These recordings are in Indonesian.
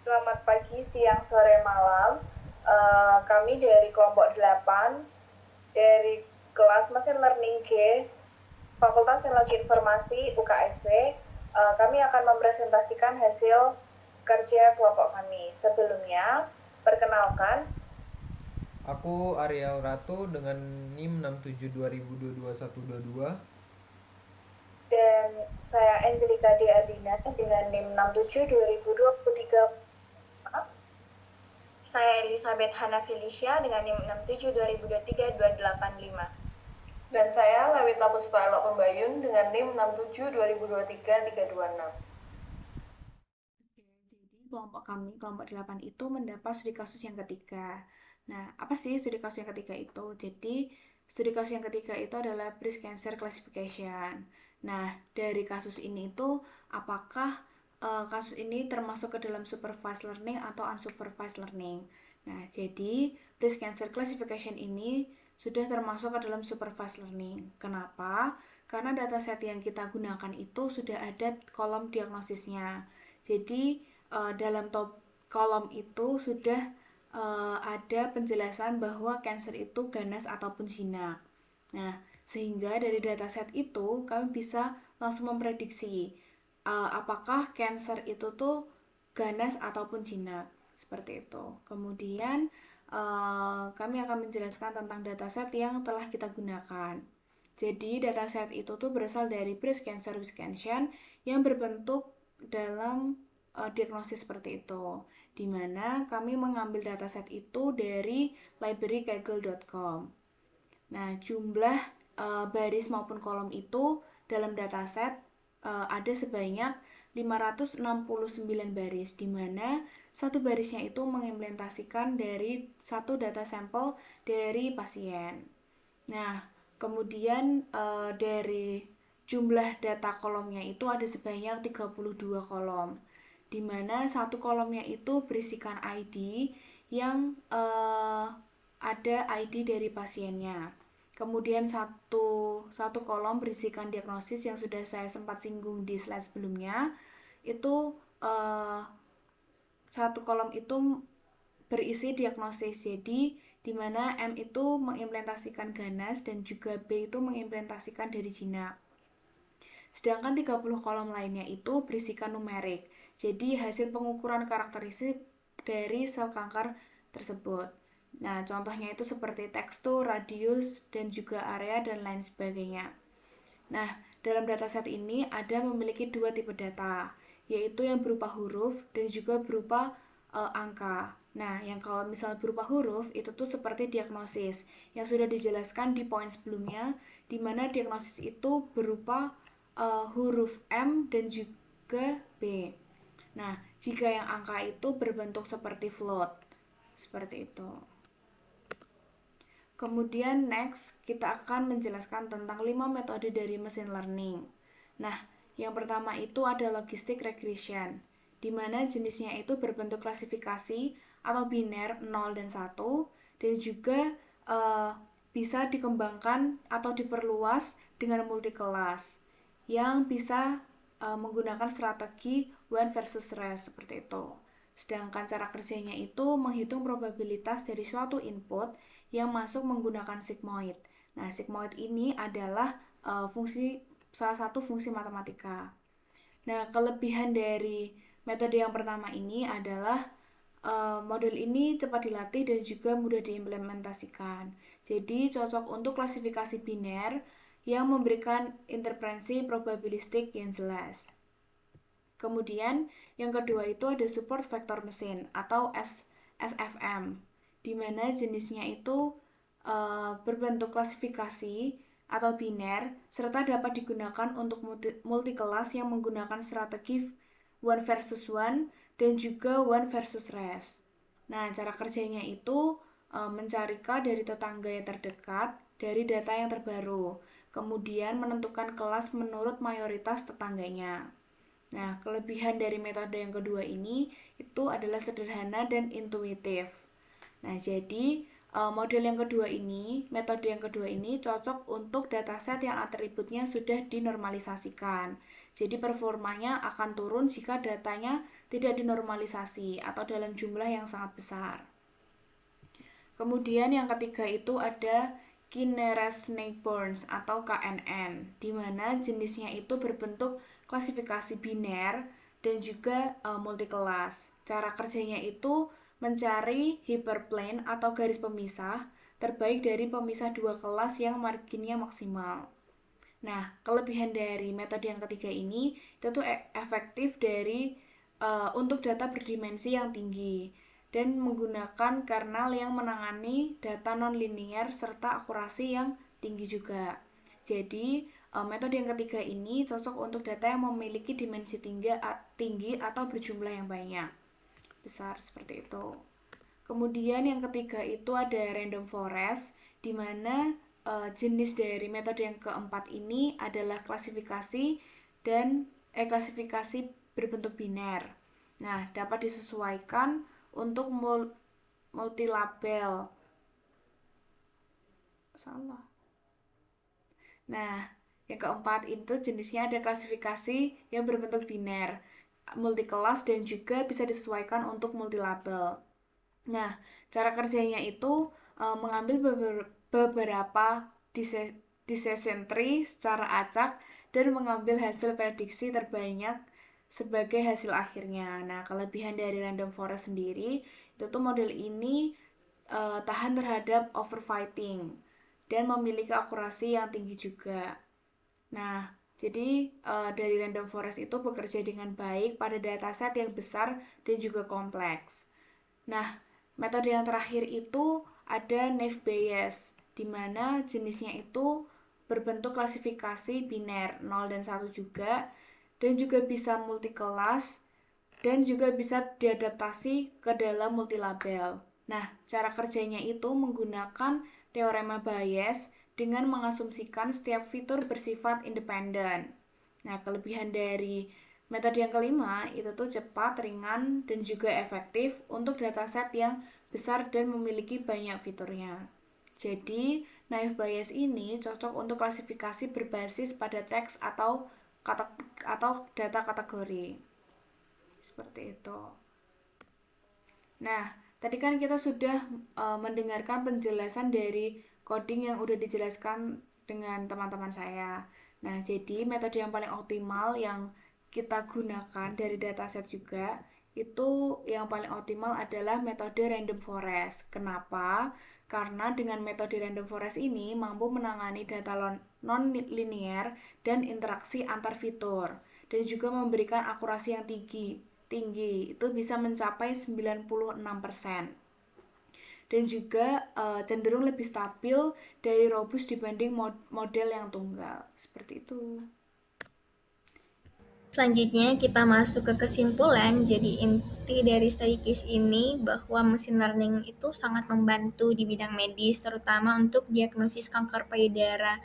Selamat pagi, siang, sore, malam. Kami dari kelompok 8 dari kelas Mesin Learning G, Fakultas Teknologi Informasi UKSW. Kami akan mempresentasikan hasil kerja kelompok kami. Sebelumnya, perkenalkan, Aku Ariel Ratu dengan NIM 672022 dan saya Angelika D. Ardina dengan NIM 67 2023. Saya Elizabeth Hana Felicia dengan NIM 67 2023 285. Dan saya Lawita Puspa Elok Pembayun dengan NIM 67 2023 326. Oke, jadi kelompok kami, kelompok 8 itu mendapat studi kasus yang ketiga. Nah, apa sih studi kasus yang ketiga itu? Jadi, studi kasus yang ketiga itu adalah breast cancer classification. Nah, dari kasus ini itu, apakah kasus ini termasuk ke dalam supervised learning atau unsupervised learning? Nah, jadi breast cancer classification ini sudah termasuk ke dalam supervised learning. Kenapa? Karena dataset yang kita gunakan itu sudah ada kolom diagnosisnya. Jadi dalam top kolom itu sudah ada penjelasan bahwa cancer itu ganas ataupun jinak. Nah, sehingga dari dataset itu kami bisa langsung memprediksi apakah cancer itu tuh ganas ataupun jinak. Seperti itu. Kemudian kami akan menjelaskan tentang dataset yang telah kita gunakan. Jadi dataset itu tuh berasal dari breast cancer Wisconsin yang berbentuk dalam diagnosis seperti itu, di mana kami mengambil dataset itu dari library kaggle.com. Nah, jumlah baris maupun kolom itu dalam dataset ada sebanyak 569 baris, di mana satu barisnya itu mengimplementasikan dari satu data sampel dari pasien. Nah, kemudian dari jumlah data kolomnya itu ada sebanyak 32 kolom, di mana satu kolomnya itu berisikan ID yang ada ID dari pasiennya. Kemudian satu kolom berisikan diagnosis yang sudah saya sempat singgung di slide sebelumnya. Itu satu kolom itu berisi diagnosis. Jadi di mana M itu mengimplementasikan ganas dan juga B itu mengimplementasikan dari jinak. Sedangkan 30 kolom lainnya itu berisikan numerik. Jadi hasil pengukuran karakteristik dari sel kanker tersebut. Nah, contohnya itu seperti tekstur, radius, dan juga area dan lain sebagainya. Nah, dalam dataset ini ada memiliki dua tipe data, yaitu yang berupa huruf dan juga berupa angka. Nah, yang kalau misal berupa huruf itu tuh seperti diagnosis yang sudah dijelaskan di poin sebelumnya, di mana diagnosis itu berupa huruf M dan juga B. Nah, jika yang angka itu berbentuk seperti float, seperti itu. Kemudian next kita akan menjelaskan tentang 5 metode dari mesin learning. Nah, yang pertama itu ada logistic regression, di mana jenisnya itu berbentuk klasifikasi atau biner 0 dan 1 dan juga bisa dikembangkan atau diperluas dengan multi kelas yang bisa menggunakan strategi when versus rest seperti itu. Sedangkan cara kerjanya itu menghitung probabilitas dari suatu input yang masuk menggunakan sigmoid. Nah, sigmoid ini adalah salah satu fungsi matematika. Nah, kelebihan dari metode yang pertama ini adalah model ini cepat dilatih dan juga mudah diimplementasikan. Jadi, cocok untuk klasifikasi biner yang memberikan interpretasi probabilistik yang jelas. Kemudian yang kedua itu ada support vector mesin atau SFM, di mana jenisnya itu berbentuk klasifikasi atau biner serta dapat digunakan untuk multi kelas yang menggunakan strategi one versus one dan juga one versus rest. Nah, cara kerjanya itu mencari K dari tetangga yang terdekat dari data yang terbaru, kemudian menentukan kelas menurut mayoritas tetangganya. Nah, kelebihan dari metode yang kedua ini itu adalah sederhana dan intuitif. Nah, jadi metode yang kedua ini cocok untuk dataset yang atributnya sudah dinormalisasikan. Jadi performanya akan turun jika datanya tidak dinormalisasi atau dalam jumlah yang sangat besar. Kemudian yang ketiga itu ada Kinnear Newborns atau KNN, di mana jenisnya itu berbentuk klasifikasi biner dan juga multikelas. Cara kerjanya itu mencari hyperplane atau garis pemisah terbaik dari pemisah dua kelas yang marginnya maksimal. Nah, kelebihan dari metode yang ketiga ini itu tuh efektif untuk data berdimensi yang tinggi dan menggunakan kernel yang menangani data nonlinear serta akurasi yang tinggi juga. Jadi, metode yang ketiga ini cocok untuk data yang memiliki dimensi tinggi atau berjumlah yang banyak, besar seperti itu. Kemudian yang ketiga itu ada random forest, di mana jenis dari metode yang keempat ini adalah klasifikasi berbentuk biner. Nah, dapat disesuaikan untuk multilabel. Salah. Nah, yang keempat itu jenisnya ada klasifikasi yang berbentuk biner, multikelas dan juga bisa disesuaikan untuk multilabel. Nah, cara kerjanya itu mengambil beberapa decision tree secara acak dan mengambil hasil prediksi terbanyak sebagai hasil akhirnya. Nah, kelebihan dari random forest sendiri itu tuh model ini tahan terhadap overfitting dan memiliki akurasi yang tinggi juga. Nah, jadi dari random forest itu bekerja dengan baik pada dataset yang besar dan juga kompleks. Nah, metode yang terakhir itu ada Naive Bayes, di mana jenisnya itu berbentuk klasifikasi biner 0 dan 1 juga, dan juga bisa multikelas, dan juga bisa diadaptasi ke dalam multilabel. Nah, cara kerjanya itu menggunakan teorema Bayes dengan mengasumsikan setiap fitur bersifat independen. Nah, kelebihan dari metode yang kelima itu tuh cepat, ringan, dan juga efektif untuk dataset yang besar dan memiliki banyak fiturnya. Jadi, Naive Bayes ini cocok untuk klasifikasi berbasis pada teks atau data kategori. Seperti itu. Nah, tadi kan kita sudah mendengarkan penjelasan dari coding yang udah dijelaskan dengan teman-teman saya. Nah, jadi metode yang paling optimal yang kita gunakan dari dataset juga itu yang paling optimal adalah metode random forest. Kenapa? Karena dengan metode random forest ini mampu menangani data non-linear dan interaksi antar fitur dan juga memberikan akurasi yang tinggi itu bisa mencapai 96% dan juga cenderung lebih stabil dari robust dibanding model yang tunggal. Seperti itu. Selanjutnya kita masuk ke kesimpulan. Jadi inti dari study case ini bahwa machine learning itu sangat membantu di bidang medis, terutama untuk diagnosis kanker payudara.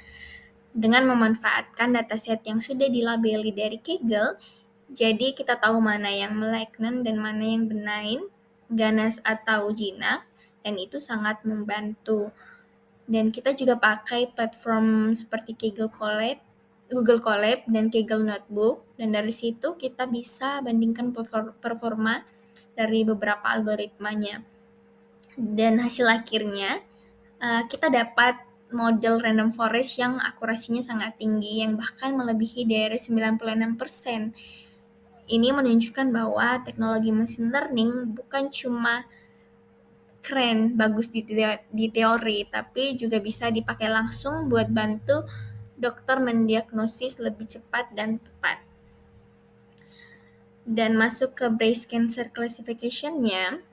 Dengan memanfaatkan dataset yang sudah dilabeli dari Kaggle, jadi kita tahu mana yang malignant dan mana yang benign, ganas atau jinak, dan itu sangat membantu. Dan kita juga pakai platform seperti Google Colab dan Kaggle Notebook, dan dari situ kita bisa bandingkan performa dari beberapa algoritmanya. Dan hasil akhirnya kita dapat model random forest yang akurasinya sangat tinggi, yang bahkan melebihi dari 96%. Ini menunjukkan bahwa teknologi machine learning bukan cuma keren, bagus di teori, tapi juga bisa dipakai langsung buat bantu dokter mendiagnosis lebih cepat dan tepat. Dan masuk ke breast cancer classification-nya.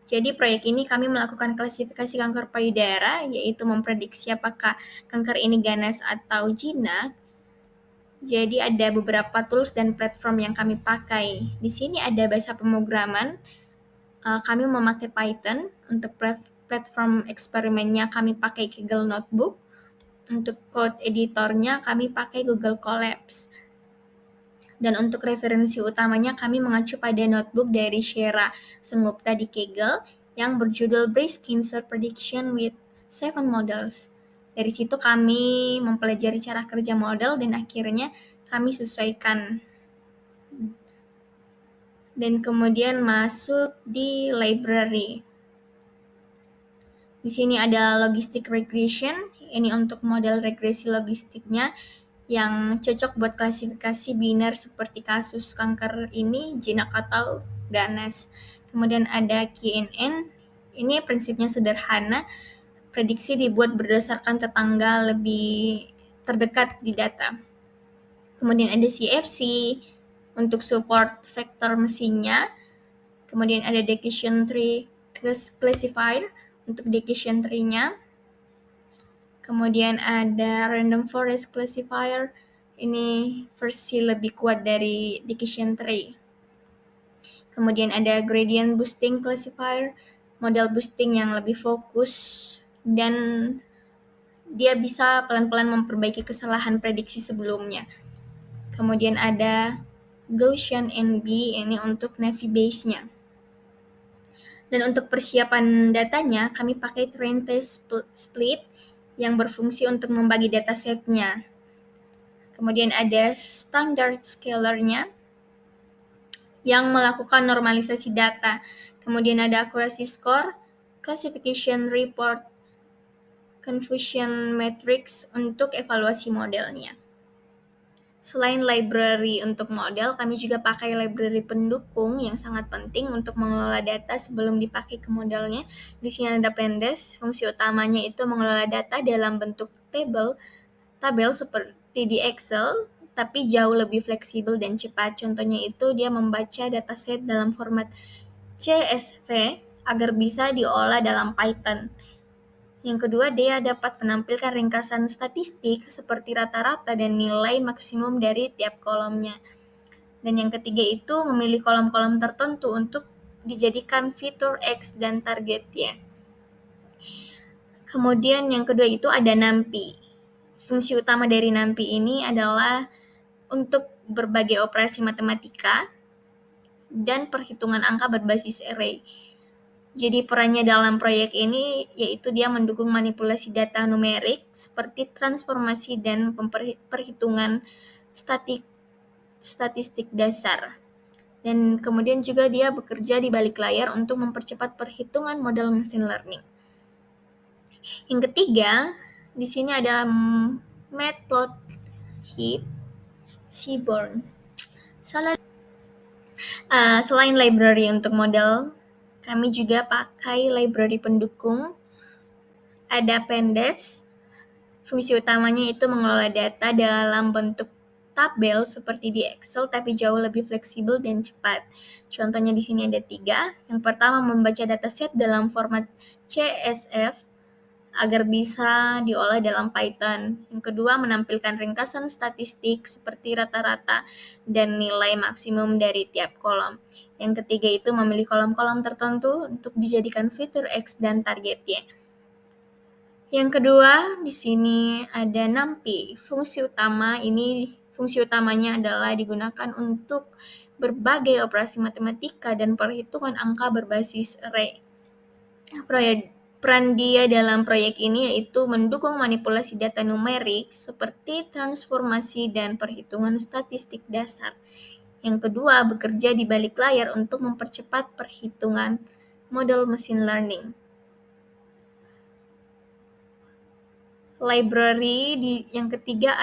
Jadi proyek ini kami melakukan klasifikasi kanker payudara, yaitu memprediksi apakah kanker ini ganas atau jinak. Jadi ada beberapa tools dan platform yang kami pakai. Di sini ada bahasa pemrograman. Kami memakai Python. Untuk platform eksperimennya kami pakai Kaggle Notebook. Untuk code editornya kami pakai Google Colabs. Dan untuk referensi utamanya kami mengacu pada notebook dari Shera Sengupta di Kaggle yang berjudul Breast Cancer Prediction with 7 Models. Dari situ kami mempelajari cara kerja model dan akhirnya kami sesuaikan. Dan kemudian masuk di library. Di sini ada logistic regression, ini untuk model regresi logistiknya yang cocok buat klasifikasi biner seperti kasus kanker ini, jinak atau ganas. Kemudian ada KNN, ini prinsipnya sederhana, prediksi dibuat berdasarkan tetangga lebih terdekat di data. Kemudian ada CFC untuk support vektor mesinnya. Kemudian ada decision tree classifier untuk decision tree-nya. Kemudian ada random forest classifier, ini versi lebih kuat dari decision tree. Kemudian ada gradient boosting classifier, model boosting yang lebih fokus dan dia bisa pelan-pelan memperbaiki kesalahan prediksi sebelumnya. Kemudian ada Gaussian NB, ini untuk Navy base-nya. Dan untuk persiapan datanya, kami pakai train test split yang berfungsi untuk membagi datasetnya. Kemudian ada standard scaler-nya yang melakukan normalisasi data. Kemudian ada accuracy score, classification report, confusion matrix untuk evaluasi modelnya. Selain library untuk model, kami juga pakai library pendukung yang sangat penting untuk mengelola data sebelum dipakai ke modelnya. Di sini ada pandas, fungsi utamanya itu mengelola data dalam bentuk tabel seperti di Excel, tapi jauh lebih fleksibel dan cepat. Contohnya itu dia membaca dataset dalam format CSV agar bisa diolah dalam Python. Yang kedua, dia dapat menampilkan ringkasan statistik seperti rata-rata dan nilai maksimum dari tiap kolomnya. Dan yang ketiga itu memilih kolom-kolom tertentu untuk dijadikan fitur X dan targetnya. Kemudian yang kedua itu ada NumPy. Fungsi utama dari NumPy ini adalah untuk berbagai operasi matematika dan perhitungan angka berbasis array. Jadi perannya dalam proyek ini yaitu dia mendukung manipulasi data numerik seperti transformasi dan perhitungan statistik dasar. Dan kemudian juga dia bekerja di balik layar untuk mempercepat perhitungan model machine learning. Yang ketiga, di sini ada Matplotlib, Seaborn. Selain library untuk model, kami juga pakai library pendukung. Ada pandas. Fungsi utamanya itu mengelola data dalam bentuk tabel seperti di Excel, tapi jauh lebih fleksibel dan cepat. Contohnya di sini ada 3. Yang pertama, membaca dataset dalam format CSV agar bisa diolah dalam Python. Yang kedua, menampilkan ringkasan statistik seperti rata-rata dan nilai maksimum dari tiap kolom. Yang ketiga itu memilih kolom-kolom tertentu untuk dijadikan fitur X dan targetnya. Yang kedua, di sini ada NumPy. Fungsi utamanya adalah digunakan untuk berbagai operasi matematika dan perhitungan angka berbasis array. Peran dia dalam proyek ini yaitu mendukung manipulasi data numerik seperti transformasi dan perhitungan statistik dasar. Yang kedua, bekerja di balik layar untuk mempercepat perhitungan model machine learning. Library yang ketiga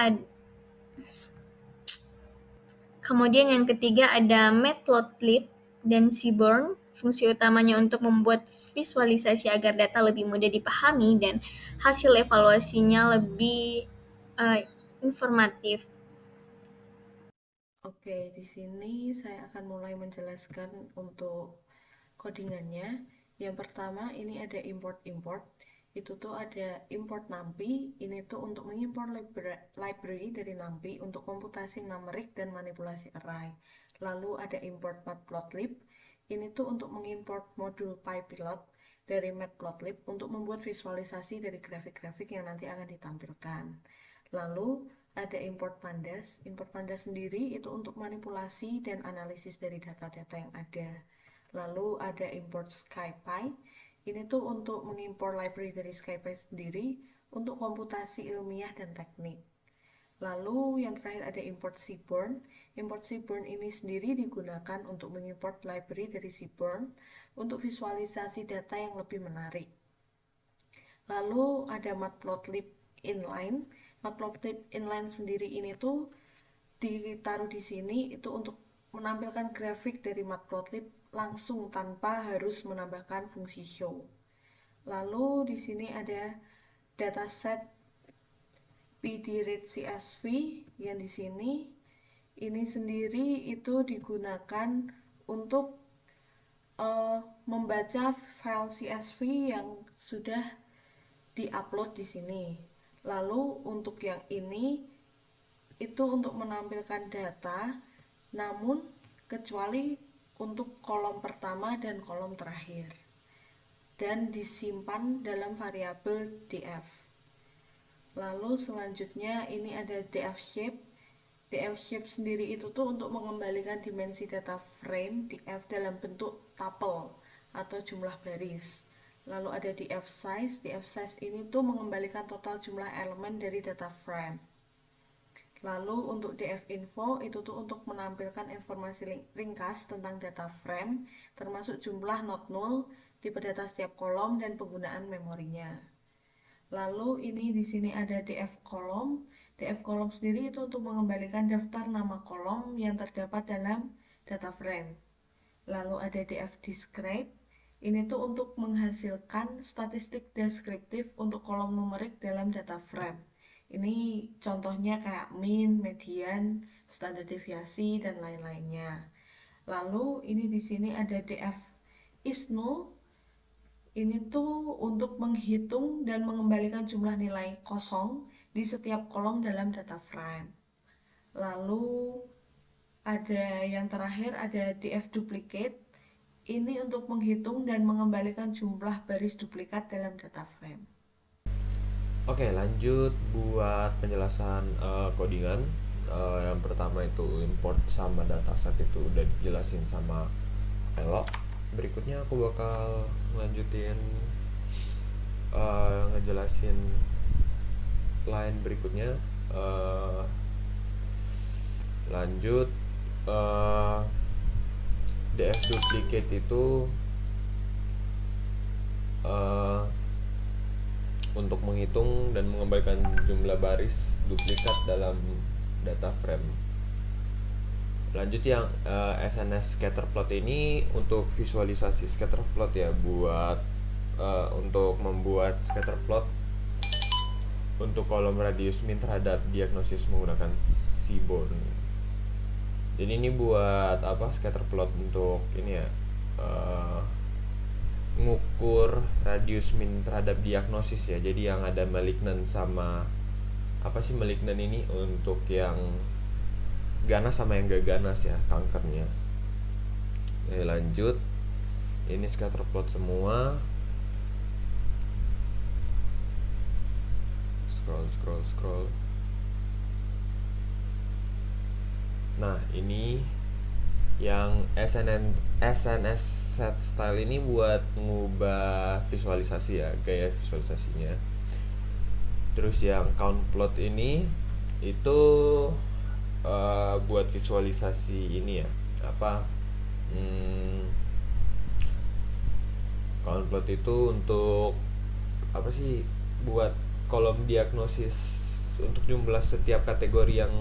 kemudian yang ketiga ada Matplotlib dan Seaborn. Fungsi utamanya untuk membuat visualisasi agar data lebih mudah dipahami dan hasil evaluasinya lebih informatif. Oke, di sini saya akan mulai menjelaskan untuk codingannya. Yang pertama ini ada import-import. Itu tuh ada import NumPy, ini tuh untuk mengimport library dari NumPy untuk komputasi numerik dan manipulasi array. Lalu ada import Matplotlib, ini tuh untuk mengimport modul PyPilot dari Matplotlib untuk membuat visualisasi dari grafik-grafik yang nanti akan ditampilkan. Lalu ada import pandas. Import pandas sendiri itu untuk manipulasi dan analisis dari data-data yang ada. Lalu ada import SciPy. Ini tuh untuk mengimpor library dari SciPy sendiri untuk komputasi ilmiah dan teknik. Lalu yang terakhir ada import Seaborn. Import Seaborn ini sendiri digunakan untuk mengimport library dari Seaborn untuk visualisasi data yang lebih menarik. Lalu ada Matplotlib inline. Matplotlib inline sendiri ini tuh ditaruh di sini itu untuk menampilkan grafik dari Matplotlib langsung tanpa harus menambahkan fungsi show. Lalu di sini ada dataset pdread.csv yang di sini ini sendiri itu digunakan untuk membaca file CSV yang sudah diupload di sini. Lalu untuk yang ini itu untuk menampilkan data, namun kecuali untuk kolom pertama dan kolom terakhir, dan disimpan dalam variabel df. Lalu selanjutnya ini ada df shape. Df shape sendiri itu tuh untuk mengembalikan dimensi data frame df dalam bentuk tuple atau jumlah baris. Lalu ada df size. Df size ini tuh mengembalikan total jumlah elemen dari data frame. Lalu untuk df info itu tuh untuk menampilkan informasi ringkas tentang data frame, termasuk jumlah not null, tipe data setiap kolom, dan penggunaan memorinya. Lalu ini di sini ada df kolom. Df kolom sendiri itu untuk mengembalikan daftar nama kolom yang terdapat dalam data frame. Lalu ada df describe. Ini tuh untuk menghasilkan statistik deskriptif untuk kolom numerik dalam data frame. Ini contohnya kayak min, median, standar deviasi, dan lain-lainnya. Lalu ini di sini ada df is null. Ini tuh untuk menghitung dan mengembalikan jumlah nilai kosong di setiap kolom dalam data frame. Lalu ada yang terakhir ada df duplicate. Ini untuk menghitung dan mengembalikan jumlah baris duplikat dalam data frame. Oke, lanjut buat penjelasan codingan. Yang pertama itu import sama dataset itu udah dijelasin sama Elo. Berikutnya aku bakal lanjutin ngejelasin line berikutnya. Lanjut df duplicate itu untuk menghitung dan mengembalikan jumlah baris duplikat dalam data frame. Lanjut yang SNS scatterplot ini untuk visualisasi scatterplot ya, buat untuk membuat scatterplot untuk kolom radius min terhadap diagnosis menggunakan Seaborn. Jadi ini buat apa, scatterplot untuk ini ya, ngukur radius min terhadap diagnosis ya. Jadi yang ada malignan sama apa sih malignan ini untuk yang ganas sama yang gak ganas ya, kankernya. Oke, lanjut. Ini scatterplot semua. Scroll. Nah, ini yang SNS set style ini buat ngubah visualisasi ya, gaya visualisasinya. Terus yang count plot ini itu buat visualisasi ini ya, apa count plot itu untuk apa sih, buat kolom diagnosis untuk jumlah setiap kategori yang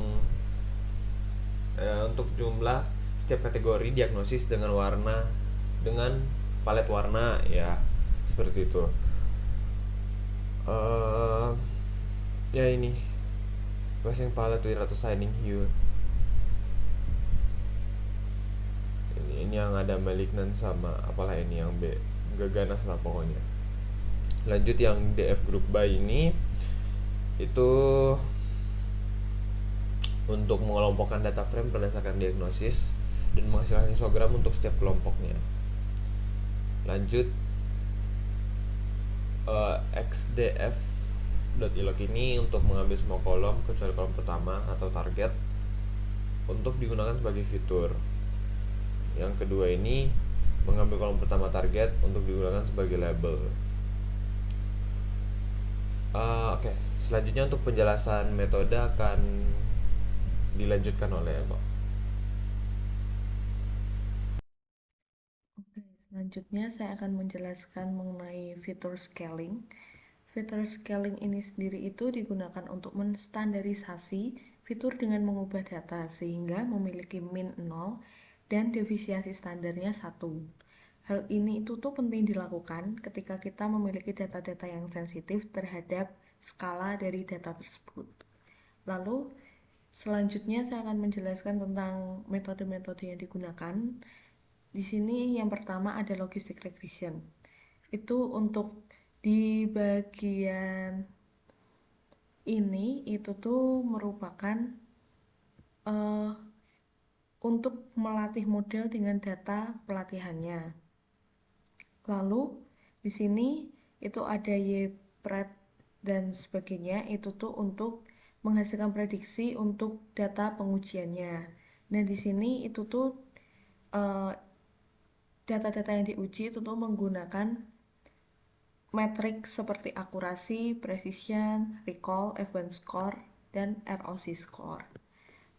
untuk jumlah setiap kategori diagnosis dengan warna, dengan palet warna ya, seperti itu. Ya ini passing palette with assigning hue. Ini yang ada malignant sama apalah ini yang gak ganas lah pokoknya. Lanjut yang df group by ini itu untuk mengelompokkan data frame berdasarkan diagnosis dan menghasilkan histogram untuk setiap kelompoknya. Lanjut xdf.ilog ini untuk mengambil semua kolom kecuali kolom pertama atau target untuk digunakan sebagai fitur. Yang kedua ini mengambil kolom pertama target untuk digunakan sebagai label. Oke, Selanjutnya untuk penjelasan metode akan dilanjutkan oleh Mbak. Oke, selanjutnya saya akan menjelaskan mengenai fitur scaling. Fitur scaling ini sendiri itu digunakan untuk menstandarisasi fitur dengan mengubah data sehingga memiliki min 0 dan defisiensi standarnya 1. Hal ini itu tuh penting dilakukan ketika kita memiliki data-data yang sensitif terhadap skala dari data tersebut. Lalu selanjutnya saya akan menjelaskan tentang metode-metode yang digunakan. Di sini yang pertama ada logistic regression. Itu untuk di bagian ini itu tuh merupakan untuk melatih model dengan data pelatihannya. Lalu di sini itu ada YPRED dan sebagainya, itu tuh untuk menghasilkan prediksi untuk data pengujiannya. Nah di sini itu tuh data-data yang diuji itu tuh menggunakan metrik seperti akurasi, precision, recall, event score, dan ROC score.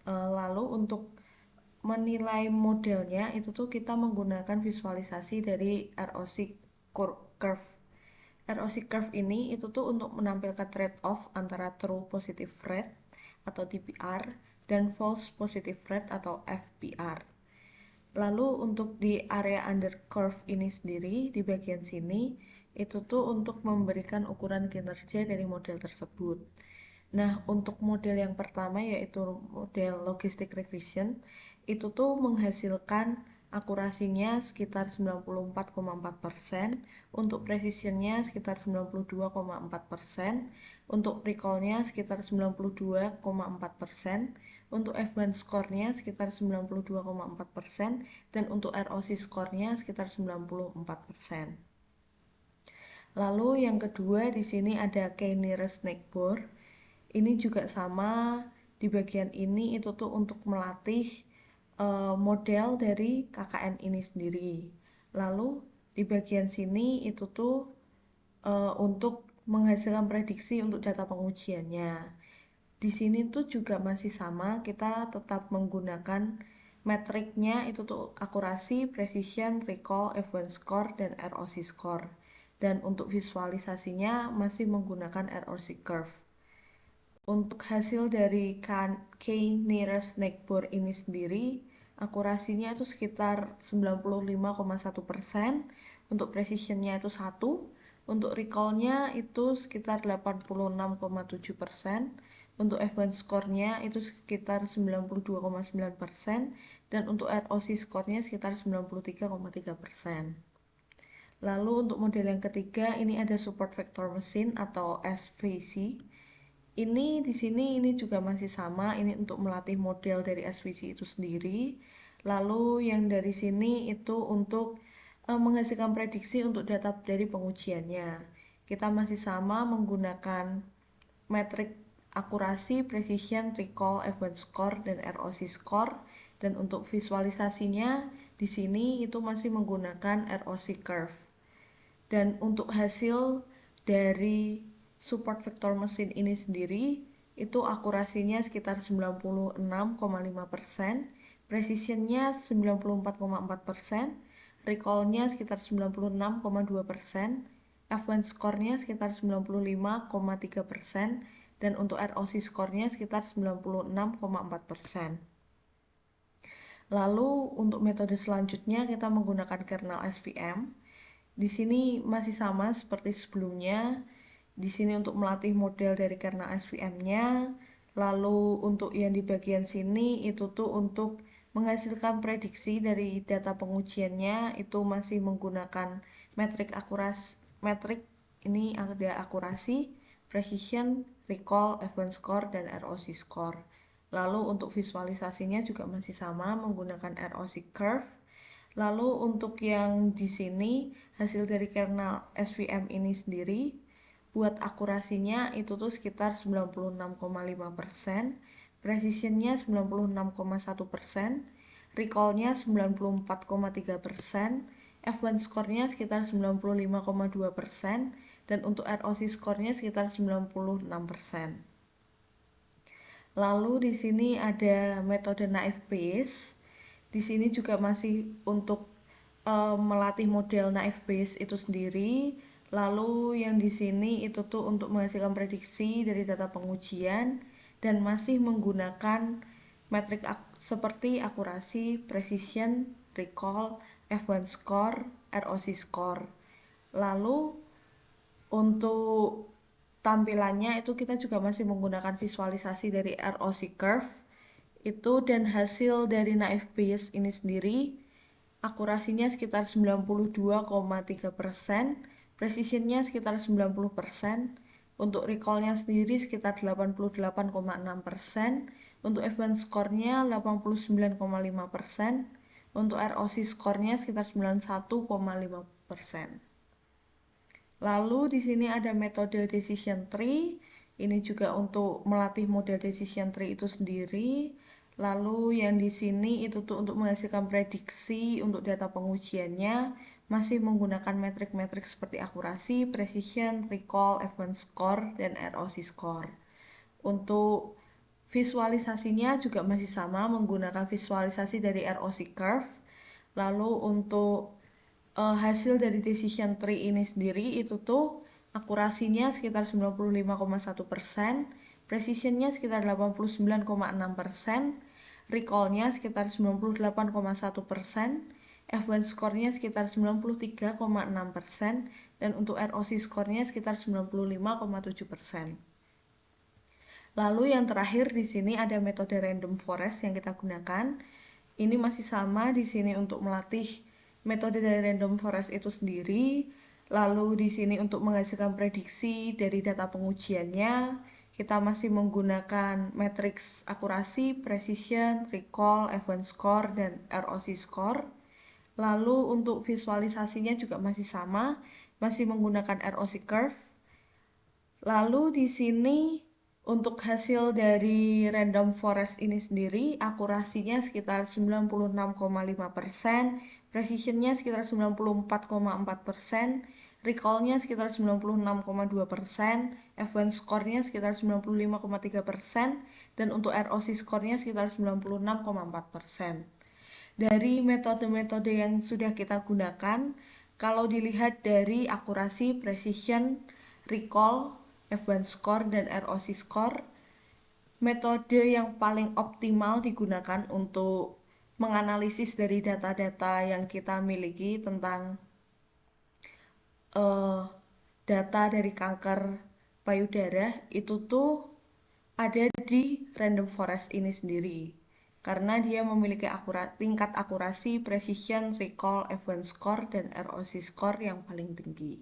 Lalu untuk menilai modelnya itu tuh kita menggunakan visualisasi dari ROC curve. ROC curve ini itu tuh untuk menampilkan trade-off antara true positive rate atau TPR dan false positive rate atau FPR. Lalu untuk di area under curve ini sendiri di bagian sini itu tuh untuk memberikan ukuran kinerja dari model tersebut. Nah, untuk model yang pertama yaitu model logistic regression itu tuh menghasilkan akurasinya sekitar 94,4%, untuk precisionnya sekitar 92,4%, untuk recallnya sekitar 92,4%, untuk event score-nya sekitar 92,4%, dan untuk ROC score-nya sekitar 94%. Lalu yang kedua di sini ada k-nearest neighbor. Ini juga sama, di bagian ini itu tuh untuk melatih model dari KKN ini sendiri. Lalu di bagian sini itu tuh untuk menghasilkan prediksi untuk data pengujiannya. Di sini tuh juga masih sama, kita tetap menggunakan metriknya itu tuh akurasi, precision, recall, event score, dan ROC score. Dan untuk visualisasinya masih menggunakan ROC curve. Untuk hasil dari k-nearest neighbor ini sendiri, akurasinya itu sekitar 95,1%, untuk precisionnya itu 1, untuk recallnya itu sekitar 86,7%, untuk event score-nya itu sekitar 92,9%, dan untuk ROC score-nya sekitar 93,3%. Lalu untuk model yang ketiga ini ada support vector machine atau SVC. Ini di sini ini juga masih sama, ini untuk melatih model dari SVC itu sendiri. Lalu yang dari sini itu untuk menghasilkan prediksi untuk data dari pengujiannya. Kita masih sama menggunakan metrik akurasi, precision, recall, event score, dan ROC score. Dan untuk visualisasinya di sini itu masih menggunakan ROC curve. Dan untuk hasil dari support vector mesin ini sendiri itu akurasinya sekitar 96,5%, precisionnya 94,4%, recallnya sekitar 96,2%, event score-nya sekitar 95,3%, dan untuk ROC score-nya sekitar 96,4%. Lalu untuk metode selanjutnya kita menggunakan kernel SVM. Di sini masih sama seperti sebelumnya. Di sini untuk melatih model dari kernel SVM-nya. Lalu untuk yang di bagian sini itu tuh untuk menghasilkan prediksi dari data pengujiannya, itu masih menggunakan metrik ini ada akurasi, precision, recall, event score, dan ROC score. Lalu untuk visualisasinya juga masih sama menggunakan ROC curve. Lalu untuk yang di sini hasil dari kernel SVM ini sendiri buat akurasinya itu tuh sekitar 96,5%, precisionnya 96,1%, recallnya 94,3%, event score-nya sekitar 95,2%, dan untuk ROC skornya sekitar 96%. Lalu di sini ada metode naive Bayes. Di sini juga masih untuk melatih model naive Bayes itu sendiri. Lalu yang di sini itu tuh untuk menghasilkan prediksi dari data pengujian dan masih menggunakan metrik seperti akurasi, precision, recall, F1 score, ROC score. Lalu untuk tampilannya itu kita juga masih menggunakan visualisasi dari ROC curve itu, dan hasil dari naive Bayes ini sendiri akurasinya sekitar 92,3%, precisionnya sekitar 90%, untuk recallnya sendiri sekitar 88,6%, untuk F1 skornya 89,5%, untuk ROC skornya sekitar 91,5%. Lalu di sini ada metode decision tree. Ini juga untuk melatih model decision tree itu sendiri. Lalu yang di sini itu tuh untuk menghasilkan prediksi untuk data pengujiannya masih menggunakan metrik-metrik seperti akurasi, precision, recall, F1 score, dan ROC score. Untuk visualisasinya juga masih sama menggunakan visualisasi dari ROC curve. Lalu untuk hasil dari decision tree ini sendiri itu tuh akurasinya sekitar 95,1%, precisionnya sekitar 89,6%, recallnya sekitar 98,1%, F1 skornya sekitar 93,6%, dan untuk ROC skornya sekitar 95,7%. Lalu yang terakhir di sini ada metode random forest yang kita gunakan. Ini masih sama di sini untuk melatih metode dari random forest itu sendiri. Lalu di sini untuk menghasilkan prediksi dari data pengujiannya, kita masih menggunakan matriks akurasi, precision, recall, F1 score, dan ROC score. Lalu untuk visualisasinya juga masih sama, masih menggunakan ROC curve. Lalu di sini untuk hasil dari random forest ini sendiri, akurasinya sekitar 96,5%, precisionnya sekitar 94,4%, recallnya sekitar 96,2%, F1 skornya sekitar 95,3%, dan untuk ROC skornya sekitar 96,4%. Dari metode-metode yang sudah kita gunakan, kalau dilihat dari akurasi, precision, recall, F1 score, dan ROC score, metode yang paling optimal digunakan untuk menganalisis dari data-data yang kita miliki tentang data dari kanker payudara itu tuh ada di random forest ini sendiri, karena dia memiliki tingkat akurasi, precision, recall, F1 score, dan ROC score yang paling tinggi.